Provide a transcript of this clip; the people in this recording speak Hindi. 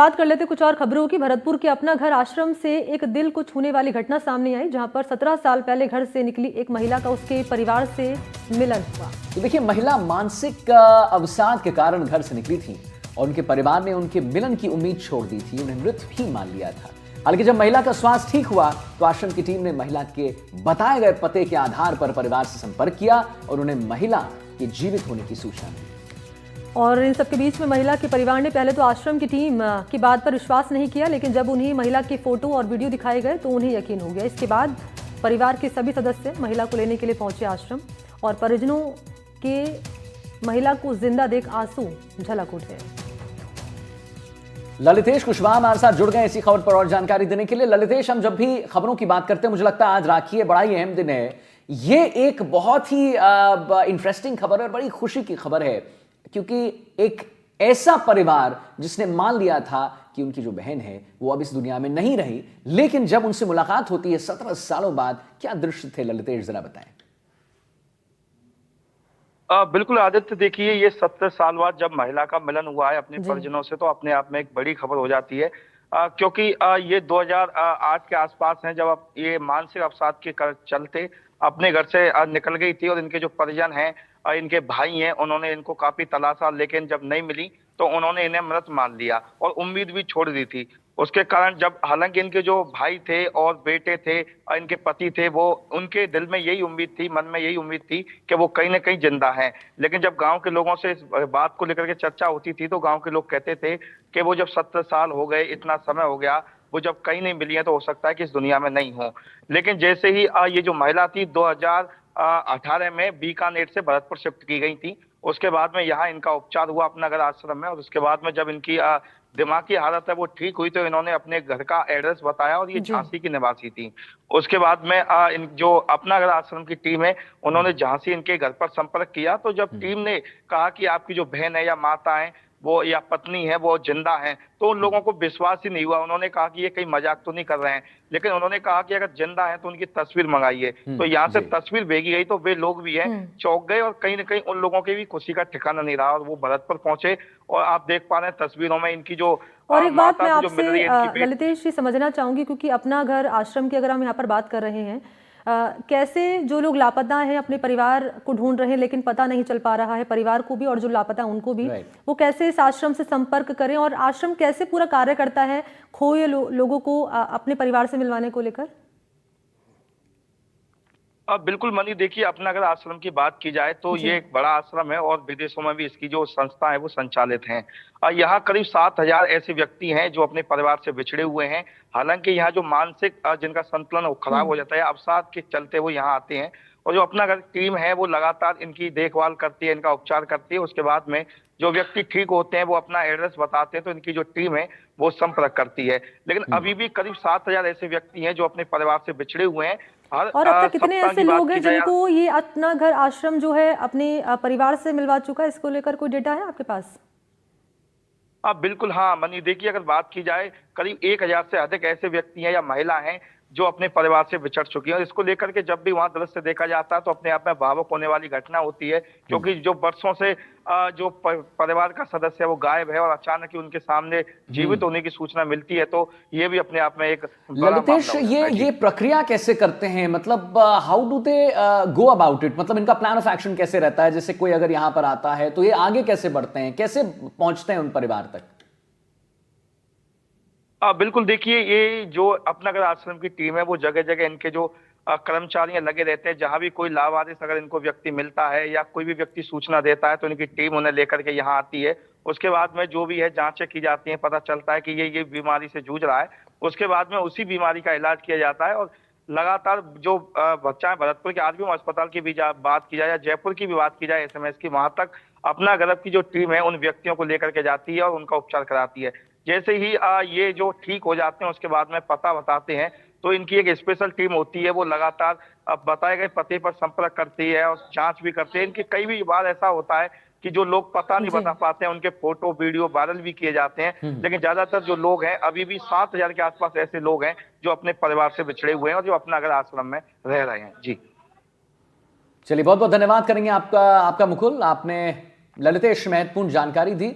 बात कर लेते कुछ और खबरों की। भरतपुर के अपना घर आश्रम से एक दिल को छूने वाली घटना सामने आई, जहां पर 17 साल पहले घर से निकली एक महिला का उसके परिवार से मिलन हुआ। तो देखिए, महिला मानसिक अवसाद के कारण घर से निकली थी और उनके परिवार ने उनके मिलन की उम्मीद छोड़ दी थी, उन्हें मृत भी मान लिया था। हालांकि जब महिला का स्वास्थ्य ठीक हुआ तो आश्रम की टीम ने महिला के बताए गए पते के आधार पर परिवार से संपर्क किया और उन्हें महिला के जीवित होने की सूचना दी। और इन सबके बीच में महिला के परिवार ने पहले तो आश्रम की टीम की बात पर विश्वास नहीं किया, लेकिन जब उन्हें महिला के फोटो और वीडियो दिखाए गए तो उन्हें यकीन हो गया। इसके बाद परिवार के सभी सदस्य महिला को लेने के लिए पहुंचे आश्रम और परिजनों के महिला को जिंदा देख आंसू झलक उठे। ललितेश कुशवाहा हमारे साथ जुड़ गए इसी खबर पर और जानकारी देने के लिए। ललितेश, हम जब भी खबरों की बात करते हैं, मुझे लगता है आज राखी है, बड़ा ही अहम दिन है। ये एक बहुत ही इंटरेस्टिंग खबर है और बड़ी खुशी की खबर है, क्योंकि एक ऐसा परिवार जिसने मान लिया था कि उनकी जो बहन है वो अब इस दुनिया में नहीं रही, लेकिन जब उनसे मुलाकात होती है 17 सालों बाद, क्या दृश्य थे ललितेश, जरा बताएं। बिल्कुल आदित्य, देखिए ये 17 साल बाद जब महिला का मिलन हुआ है अपने परिजनों से, तो अपने आप में एक बड़ी खबर हो जाती है। क्योंकि ये 2008 के आसपास हैं, जब ये मानसिक अवसाद के चलते अपने घर से निकल गई थी और इनके जो परिजन हैं, इनके भाई हैं, उन्होंने इनको काफी तलाशा, लेकिन जब नहीं मिली तो उन्होंने इन्हें मृत मान लिया और उम्मीद भी छोड़ दी थी। उसके कारण जब, हालांकि इनके जो भाई थे और बेटे थे और इनके पति थे, वो उनके दिल में यही उम्मीद थी, मन में यही उम्मीद थी कि वो कहीं ना कहीं जिंदा हैं। लेकिन जब गांव के लोगों से इस बात को लेकर के चर्चा होती थी तो गांव के लोग कहते थे कि वो जब 17 साल हो गए, इतना समय हो गया, वो जब कहीं नहीं मिली है तो हो सकता है कि इस दुनिया में नहीं हो। लेकिन जैसे ही ये जो महिला थी 2018 में बीकानेर से भरतपुर शिफ्ट की गई थी, उसके बाद में यहाँ इनका उपचार हुआ अपना घर आश्रम में, और उसके बाद में जब इनकी दिमागी हालत है वो ठीक हुई तो इन्होंने अपने घर का एड्रेस बताया और ये झांसी की निवासी थी। उसके बाद में इन जो अपना घर आश्रम की टीम है, उन्होंने झांसी इनके घर पर संपर्क किया। तो जब टीम ने कहा कि आपकी जो बहन है या माता है वो या पत्नी है वो जिंदा है, तो उन लोगों को विश्वास ही नहीं हुआ। उन्होंने कहा कि ये कहीं मजाक तो नहीं कर रहे हैं, लेकिन उन्होंने कहा कि अगर जिंदा है तो उनकी तस्वीर मंगाइए। तो यहाँ से तस्वीर भेजी गई तो वे लोग भी हैं चौंक गए और कहीं ना कहीं उन लोगों की भी खुशी का ठिकाना नहीं रहा और वो भरतपुर पहुंचे। और आप देख पा रहे हैं तस्वीरों में इनकी जो और एक बात मैं जो मिल रही है आपसे ललितेश जी समझना चाहूंगी, क्योंकि अपना घर आश्रम की अगर हम यहाँ पर बात कर रहे हैं, कैसे जो लोग लापता हैं अपने परिवार को ढूंढ रहे हैं लेकिन पता नहीं चल पा रहा है, परिवार को भी और जो लापता उनको भी, वो कैसे इस आश्रम से संपर्क करें और आश्रम कैसे पूरा कार्य करता है खोए लोगों को अपने परिवार से मिलवाने को लेकर? बिल्कुल मनी, देखिए अपना अगर आश्रम की बात की जाए तो ये एक बड़ा आश्रम है और विदेशों में भी इसकी जो संस्था है वो संचालित है। यहाँ करीब 7,000 ऐसे व्यक्ति हैं जो अपने परिवार से बिछड़े हुए हैं। हालांकि यहाँ जो मानसिक जिनका संतुलन वो खराब हो जाता है, अवसाद के चलते वो यहाँ आते हैं, और जो अपना अगर टीम है वो लगातार इनकी देखभाल करती है, इनका उपचार करती है। उसके बाद में जो व्यक्ति ठीक होते हैं वो अपना एड्रेस बताते हैं तो इनकी जो टीम है वो संपर्क करती है। लेकिन अभी भी करीब 7,000 ऐसे व्यक्ति हैं जो अपने परिवार से बिछड़े हुए हैं। और अब तक कितने ऐसे लोग हैं जिनको ये अपना घर आश्रम जो है अपने परिवार से मिलवा चुका है? इसको लेकर कोई डेटा है आपके पास? बिल्कुल हाँ मनी, देखिए अगर बात की जाए करीब 1,000 से अधिक ऐसे व्यक्ति हैं या महिला हैं जो अपने परिवार से बिछड़ चुकी हैं। और इसको लेकर के जब भी वहां दृश्य देखा जाता है तो अपने आप में भावुक होने वाली घटना होती है, क्योंकि जो बरसों से जो परिवार का सदस्य है वो गायब है और अचानक ही उनके सामने जीवित होने की सूचना मिलती है, तो ये भी अपने आप में एक ललितेश, ये प्रक्रिया कैसे करते हैं? मतलब how do they go about it? मतलब इनका प्लान ऑफ एक्शन कैसे रहता है? जैसे कोई अगर यहाँ पर आता है तो ये आगे कैसे बढ़ते हैं, कैसे पहुंचते हैं उन परिवार तक? बिल्कुल, देखिए ये जो अपना अगर आश्रम की टीम है वो जगह जगह इनके जो कर्मचारी लगे रहते हैं। जहां भी कोई लावारिस अगर इनको व्यक्ति मिलता है या कोई भी व्यक्ति सूचना देता है तो इनकी टीम उन्हें लेकर के यहाँ आती है। उसके बाद में जो भी है जांचें की जाती हैं, पता चलता है कि ये बीमारी से जूझ रहा है। उसके बाद में उसी बीमारी का इलाज किया जाता है और लगातार जो बच्चा है भरतपुर के आरबीएम अस्पताल की भी बात की जाए या जयपुर की भी बात की जाए एसएमएस की, वहां तक अपना घर की जो टीम है उन व्यक्तियों को लेकर के जाती है और उनका उपचार कराती है। जैसे ही ये जो ठीक हो जाते हैं उसके बाद में पता बताते हैं तो इनकी एक स्पेशल टीम होती है, वो लगातार बताए गए पते पर संपर्क करती है और जांच भी करती है। इनकी कई भी बार ऐसा होता है कि जो लोग पता नहीं बता पाते हैं उनके फोटो वीडियो वायरल भी किए जाते हैं। लेकिन ज्यादातर जो लोग हैं, अभी भी 7,000 के आसपास ऐसे लोग हैं जो अपने परिवार से बिछड़े हुए हैं और जो अपना अगर आश्रम में रह रहे हैं। जी चलिए, बहुत बहुत धन्यवाद करेंगे आपका मुकुल। आपने ललितेश महत्वपूर्ण जानकारी दी।